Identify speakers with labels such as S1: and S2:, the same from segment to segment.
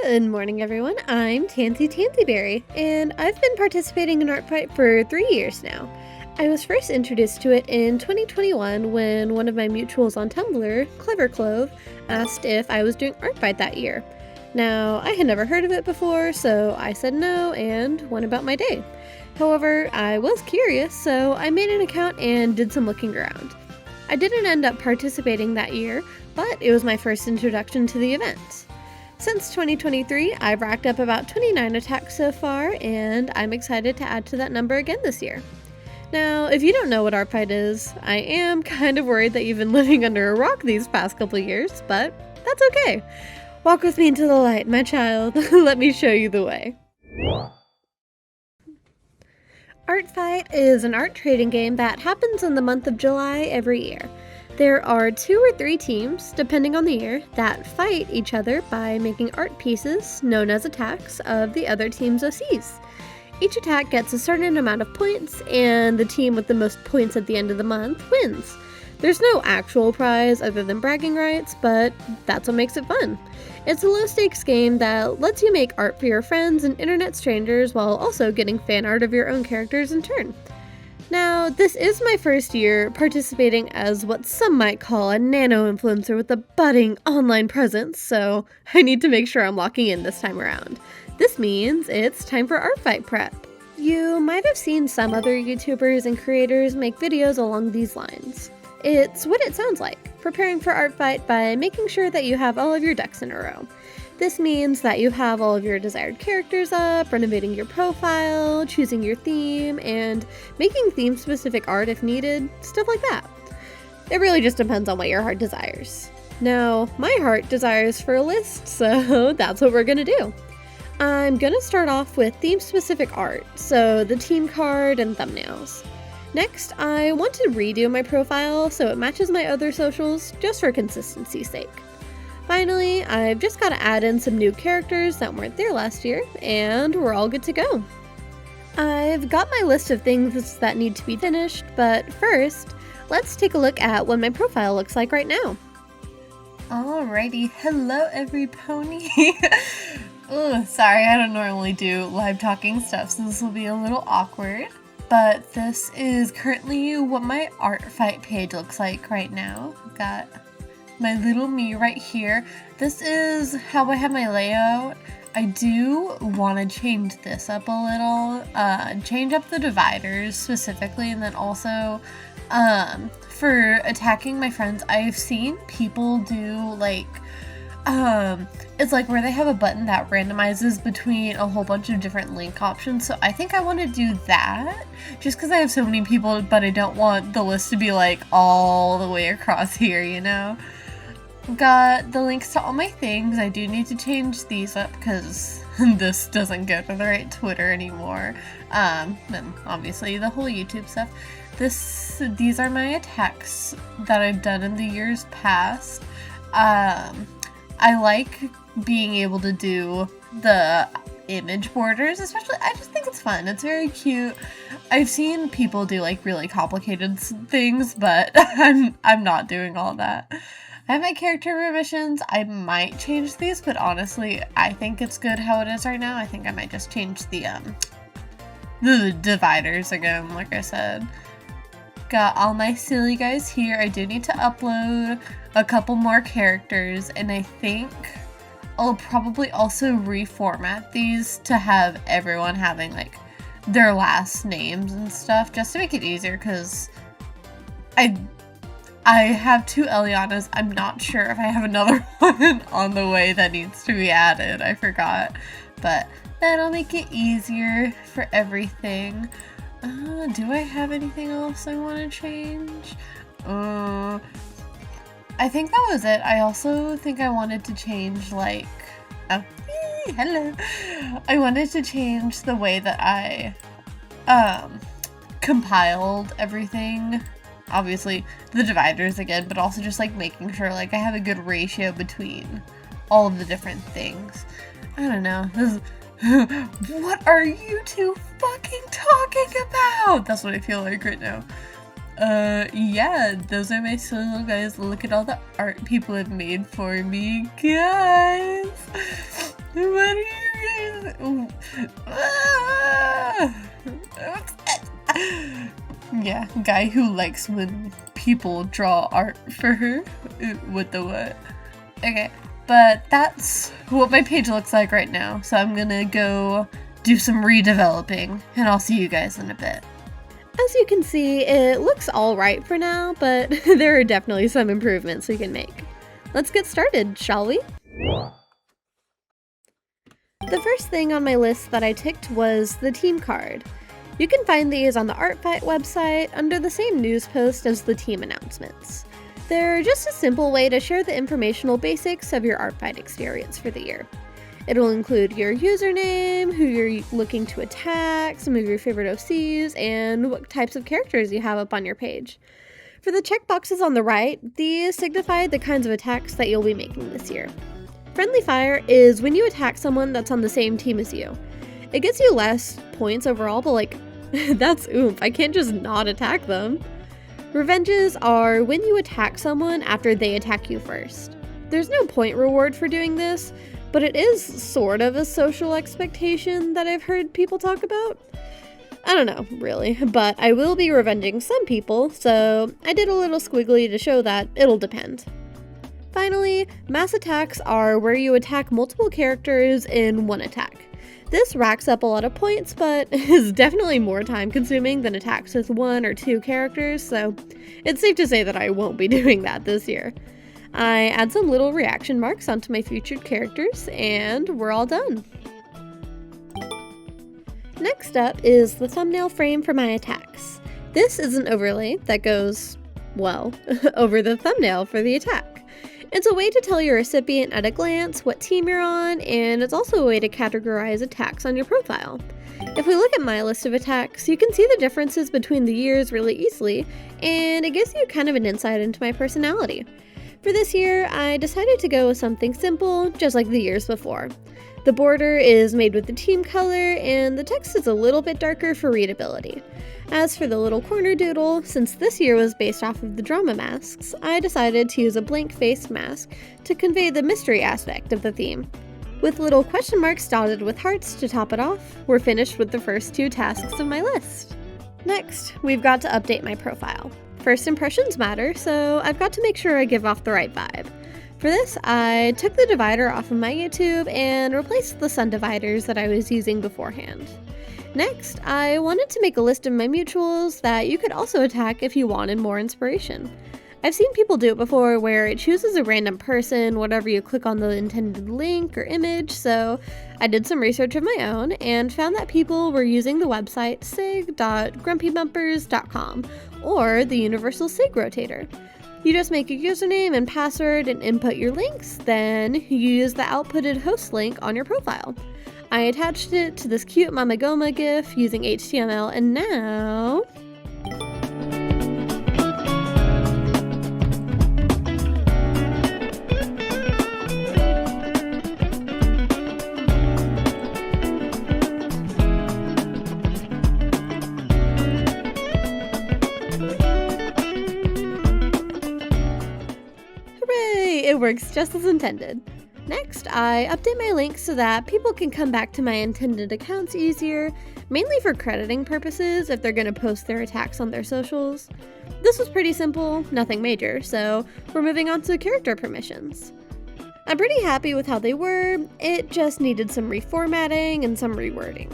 S1: Good morning, everyone. I'm tansi.berrie, and I've been participating in artfight for 3 years now. I was first introduced to it in 2021 when one of my mutuals on Tumblr, Cleverclove, asked if I was doing artfight that year. Now, I had never heard of it before, so I said no and went about my day. However, I was curious, so I made an account and did some looking around. I didn't end up participating that year, but it was my first introduction to the event. Since 2023, I've racked up about 29 attacks so far, and I'm excited to add to that number again this year. Now, if you don't know what artfight is, I am kind of worried that you've been living under a rock these past couple years, but that's okay. Walk with me into the light, my child. Let me show you the way. Artfight is an art trading game that happens in the month of July every year. There are 2 or 3 teams, depending on the year, that fight each other by making art pieces, known as attacks, of the other team's OCs. Each attack gets a certain amount of points, and the team with the most points at the end of the month wins. There's no actual prize other than bragging rights, but that's what makes it fun. It's a low-stakes game that lets you make art for your friends and internet strangers while also getting fan art of your own characters in turn. Now, this is my first year participating as what some might call a nano-influencer with a budding online presence, so I need to make sure I'm locking in this time around. This means it's time for artfight prep. You might have seen some other YouTubers and creators make videos along these lines. It's what it sounds like, preparing for artfight by making sure that you have all of your ducks in a row. This means that you have all of your desired characters up, renovating your profile, choosing your theme, and making theme-specific art if needed, stuff like that. It really just depends on what your heart desires. Now, my heart desires for a list, so that's what we're gonna do. I'm gonna start off with theme-specific art, so the team card and thumbnails. Next, I want to redo my profile so it matches my other socials, just for consistency's sake. Finally, I've just got to add in some new characters that weren't there last year, and we're all good to go. I've got my list of things that need to be finished, but first, let's take a look at what my profile looks like right now.
S2: Alrighty, hello every pony. Sorry, I don't normally do live talking stuff, so this will be a little awkward. But this is currently what my artfight page looks like right now. I've got my little me right here. This is how I have my layout. I do want to change this up a little, change up the dividers specifically, and then also for attacking my friends, I've seen people do like it's like where they have a button that randomizes between a whole bunch of different link options, so I think I want to do that, just because I have so many people, but I don't want the list to be like all the way across here, you know? Got the links to all my things. I do need to change these up because this doesn't go to the right Twitter anymore. And obviously the whole YouTube stuff. These are my attacks that I've done in the years past. I like being able to do the image borders, especially. I just think it's fun. It's very cute. I've seen people do like really complicated things, but I'm not doing all that. I have my character remissions. I might change these, but honestly, I think it's good how it is right now. I think I might just change the dividers again, like I said. Got all my silly guys here. I do need to upload a couple more characters, and I think I'll probably also reformat these to have everyone having like their last names and stuff, just to make it easier, because I have 2 Elianas. I'm not sure if I have another one on the way that needs to be added. I forgot. But that'll make it easier for everything. Do I have anything else I want to change? I think that was it. I also think I wanted to change like... Oh, hello! I wanted to change the way that I compiled everything. Obviously the dividers again, but also just like making sure like I have a good ratio between all of the different things. I don't know. What are you two fucking talking about? That's what I feel like right now. Yeah, those are my solo guys. Look at all the art people have made for me, guys. What are you guys? Yeah, guy who likes when people draw art for her. What the what? Okay, but that's what my page looks like right now. So I'm gonna go do some redeveloping, and I'll see you guys in a bit.
S1: As you can see, it looks alright for now, but there are definitely some improvements we can make. Let's get started, shall we? The first thing on my list that I ticked was the team card. You can find these on the artfight website under the same news post as the team announcements. They're just a simple way to share the informational basics of your artfight experience for the year. It'll include your username, who you're looking to attack, some of your favorite OCs, and what types of characters you have up on your page. For the checkboxes on the right, these signify the kinds of attacks that you'll be making this year. Friendly Fire is when you attack someone that's on the same team as you. It gets you less points overall, but that's oomph, I can't just not attack them. Revenges are when you attack someone after they attack you first. There's no point reward for doing this, but it is sort of a social expectation that I've heard people talk about. I don't know, really, but I will be revenging some people, so I did a little squiggly to show that it'll depend. Finally, mass attacks are where you attack multiple characters in one attack. This racks up a lot of points, but is definitely more time consuming than attacks with 1 or 2 characters, so it's safe to say that I won't be doing that this year. I add some little reaction marks onto my featured characters, and we're all done. Next up is the thumbnail frame for my attacks. This is an overlay that goes, well, over the thumbnail for the attack. It's a way to tell your recipient at a glance what team you're on, and it's also a way to categorize attacks on your profile. If we look at my list of attacks, you can see the differences between the years really easily, and it gives you kind of an insight into my personality. For this year, I decided to go with something simple, just like the years before. The border is made with the team color, and the text is a little bit darker for readability. As for the little corner doodle, since this year was based off of the drama masks, I decided to use a blank-faced mask to convey the mystery aspect of the theme. With little question marks dotted with hearts to top it off, we're finished with the first 2 tasks of my list. Next, we've got to update my profile. First impressions matter, so I've got to make sure I give off the right vibe. For this, I took the divider off of my YouTube and replaced the sun dividers that I was using beforehand. Next, I wanted to make a list of my mutuals that you could also attack if you wanted more inspiration. I've seen people do it before where it chooses a random person whenever you click on the intended link or image, so I did some research of my own and found that people were using the website sig.grumpybumpers.com or the Universal Sig Rotator. You just make a username and password and input your links, then you use the outputted host link on your profile. I attached it to this cute Mama Goma GIF using HTML, and now... It works just as intended. Next, I update my links so that people can come back to my intended accounts easier, mainly for crediting purposes if they're going to post their attacks on their socials. This was pretty simple, nothing major, so we're moving on to character permissions. I'm pretty happy with how they were, it just needed some reformatting and some rewording.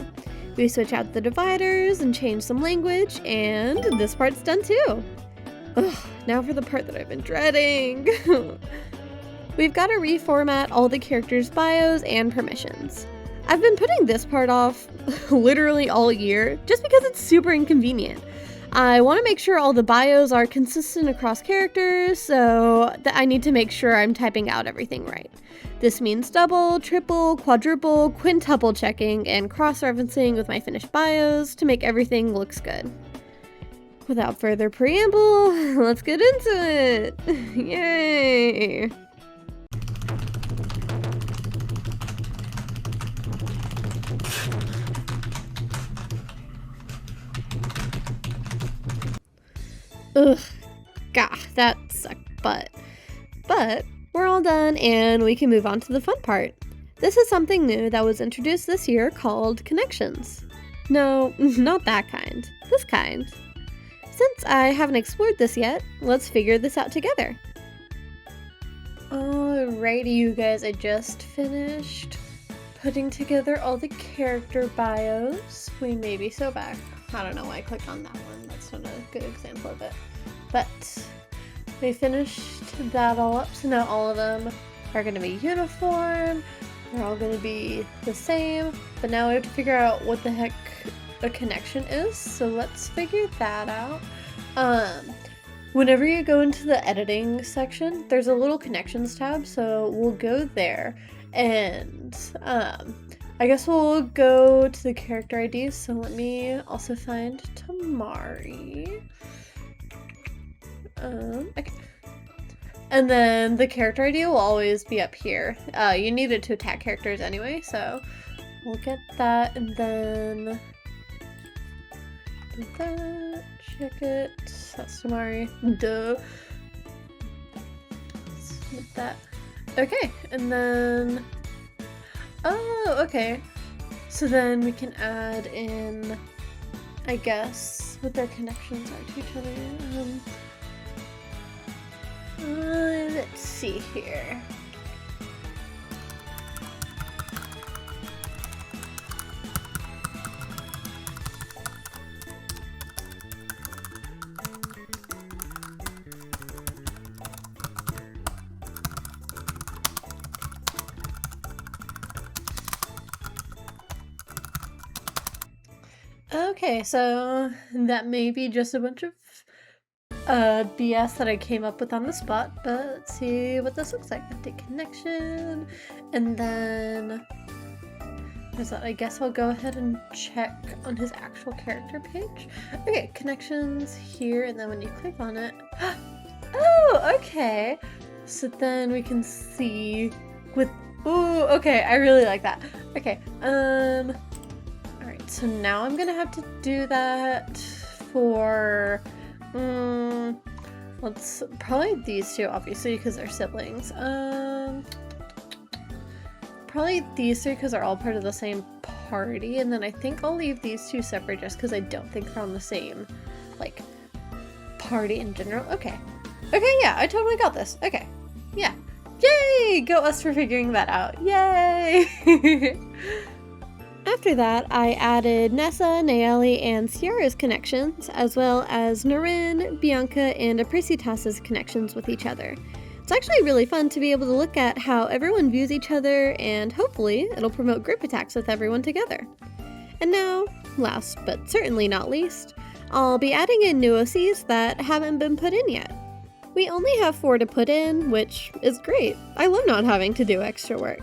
S1: We switch out the dividers and change some language, and this part's done too. Ugh, now for the part that I've been dreading. We've got to reformat all the characters' bios and permissions. I've been putting this part off literally all year just because it's super inconvenient. I want to make sure all the bios are consistent across characters, so that I need to make sure I'm typing out everything right. This means double, triple, quadruple, quintuple checking and cross-referencing with my finished bios to make everything looks good. Without further preamble, let's get into it! Yay! Ugh, gah, that sucked, but we're all done and we can move on to the fun part. This is something new that was introduced this year called connections. No, not that kind. This kind. Since I haven't explored this yet, let's figure this out together. Alrighty, you guys, I just finished putting together all the character bios. We may be so back. I don't know why I clicked on that one. That's not a good example of it. But we finished that all up, so now all of them are going to be uniform. They're all going to be the same. But now we have to figure out what the heck a connection is. So let's figure that out. Whenever you go into the editing section, there's a little connections tab, so we'll go there, and I guess we'll go to the character IDs, so let me also find Tamari. Okay. And then the character ID will always be up here. You need it to attack characters anyway, so we'll get that, and then do that. Check it. That's Tamari. Duh. Submit that. Okay, and then... Oh, okay. So then we can add in, I guess, what their connections are to each other. Let's see here. Okay, so that may be just a bunch of BS that I came up with on the spot, but let's see what this looks like. Update connection, and then I guess I'll go ahead and check on his actual character page. Okay, connections here, and then when you click on it, oh, okay. So then we can see with, ooh, okay, I really like that. Okay, alright, so now I'm gonna have to do that for, let's, probably these two, obviously, because they're siblings. Probably these three, because they're all part of the same party, and then I think I'll leave these two separate just because I don't think they're on the same, like, party in general. Okay. Okay, yeah, I totally got this. Okay. Yeah. Yay! Go us for figuring that out. Yay! After that, I added Nessa, Nayeli, and Ciara's connections, as well as Narin, Bianca, and Apricitas's connections with each other. It's actually really fun to be able to look at how everyone views each other, and hopefully it'll promote group attacks with everyone together. And now, last but certainly not least, I'll be adding in new OCs that haven't been put in yet. We only have 4 to put in, which is great. I love not having to do extra work.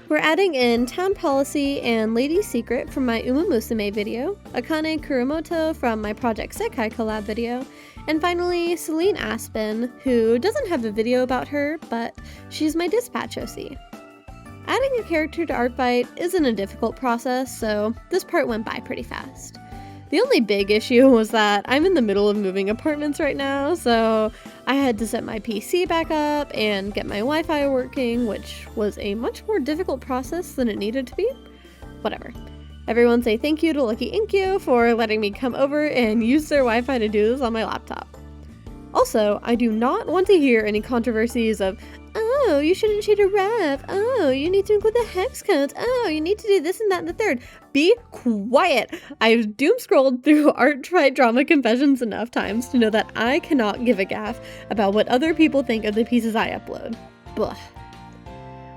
S1: We're adding in Town Policy and Lady Secret from my Uma Musume video, Akane Kurumoto from my Project Sekai collab video, and finally Celine Aspen, who doesn't have a video about her, but she's my Dispatch OC. Adding a character to Artfight isn't a difficult process, so this part went by pretty fast. The only big issue was that I'm in the middle of moving apartments right now, so I had to set my PC back up and get my Wi-Fi working, which was a much more difficult process than it needed to be. Whatever. Everyone say thank you to Lucky Inkyo for letting me come over and use their Wi-Fi to do this on my laptop. Also, I do not want to hear any controversies of, oh, you shouldn't cheat a ref, oh, you need to include the hex codes, oh, you need to do this and that and the third. Be quiet! I've doom-scrolled through Artfight Drama Confessions enough times to know that I cannot give a gaff about what other people think of the pieces I upload. Blah.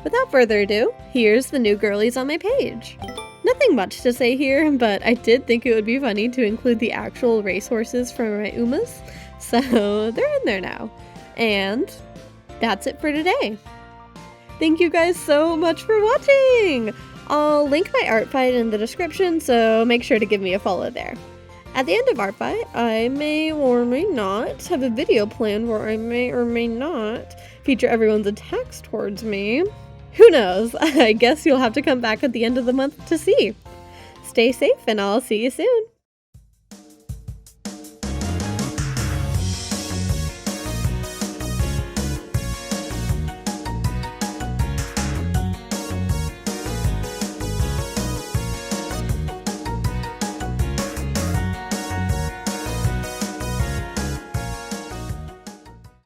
S1: Without further ado, here's the new girlies on my page. Nothing much to say here, but I did think it would be funny to include the actual racehorses from my Umas, so they're in there now. And that's it for today. Thank you guys so much for watching! I'll link my Artfight in the description, so make sure to give me a follow there. At the end of Artfight, I may or may not have a video planned where I may or may not feature everyone's attacks towards me. Who knows? I guess you'll have to come back at the end of the month to see. Stay safe, and I'll see you soon.